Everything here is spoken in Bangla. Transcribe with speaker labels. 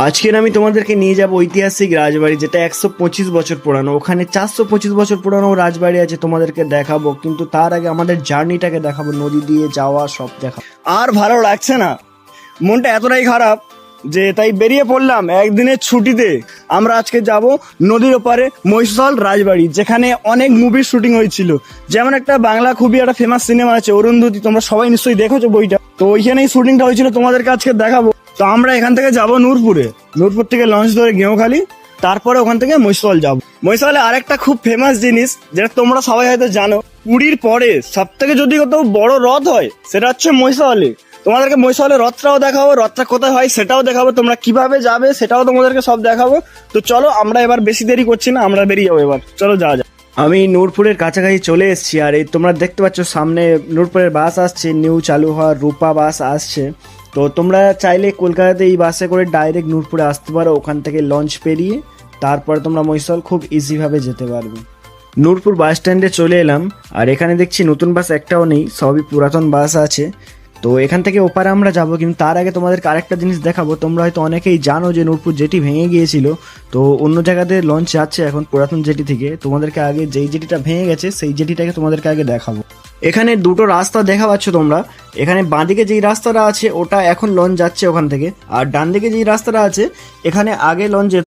Speaker 1: আজকের আমি তোমাদেরকে নিয়ে যাব ঐতিহাসিক রাজবাড়ি, যেটা 125 বছর পুরানো। ওখানে 425 বছর পুরানো রাজবাড়ি আছে, তোমাদেরকে দেখাবো। কিন্তু তার আগে আমাদের জার্নিটাকে দেখাবো, নদী দিয়ে যাওয়া সব দেখাবো। আর ভালো লাগছে না, মনটা এতটাই খারাপ যে তাই বেরিয়ে পড়লাম একদিনের ছুটিতে। আমরা আজকে যাব নদীর ওপারে মহিষাদল রাজবাড়ি, যেখানে অনেক মুভির শুটিং হয়েছিল। যেমন একটা বাংলা খুবই একটা ফেমাস সিনেমা আছে অরুন্ধতী, তোমরা সবাই নিশ্চয়ই দেখেছো বইটা। তো ওইখানেই শুটিংটা হয়েছিল, তোমাদেরকে আজকে দেখাবো। তো আমরা এখান থেকে যাব নূরপুরে, নূরপুর থেকে লঞ্চ ধরে গেঁওখালি, তারপরে ওখান থেকে মহিষাদল যাবো। মহিষাদলে আরেকটা খুব ফেমাস জিনিস, যেটা তোমরা সবাই হয়তো জানো, পুরীর পরে সব থেকে যদি কোথাও বড় রথ হয় সেটা হচ্ছে মহিষাদলে। তোমাদেরকে মহিষাদলের রথটাও দেখাবো, রথটা কোথায় হয় সেটাও দেখাবো, তোমরা কিভাবে যাবে সেটাও তোমাদেরকে সব দেখাবো। তো চলো, আমরা এবার বেশি দেরি করছি না, আমরা বেরিয়ে যাবো এবার, চলো যাওয়া যাক। আমি নূরপুরের কাছাকাছি চলে এসেছি, আর এই তোমরা দেখতে পাচ্ছ সামনে নূরপুরের বাস আসছে, নিউ চালু হওয়া রূপা বাস আসছে। তো তোমরা চাইলে কলকাতাতে এই বাসে করে ডাইরেক্ট নূরপুরে আসতে পারো, ওখান থেকে লঞ্চ পেরিয়ে তারপরে তোমরা মহিষাদল খুব ইজিভাবে যেতে পারবে। নূরপুর বাস স্ট্যান্ডে চলে এলাম, আর এখানে দেখছি নতুন বাস একটাও নেই, সবই পুরাতন বাস আছে। তো এখান থেকে ওপারে আমরা যাব, কিন্তু তার আগে তোমাদেরকে আরেকটা জিনিস দেখাবো। তোমরা হয়তো অনেকেই জানো যে নূরপুর জেটি ভেঙে গিয়েছিল, তো অন্য জায়গাতে লঞ্চ যাচ্ছে এখন পুরাতন জেটি থেকে। তোমাদেরকে আগে যেই জেটিটা ভেঙে গেছে সেই জেটিটাকে তোমাদেরকে আগে দেখাবো। এখানে দুটো রাস্তা দেখা পাচ্ছ তোমরা। এখানে বাঁদিকে যেই রাস্তাটা আছে ওটা এখন লঞ্চ যাচ্ছে ওখান থেকে, আর ডান দিকে যেই রাস্তাটা আছে এখানে আগে লঞ্চ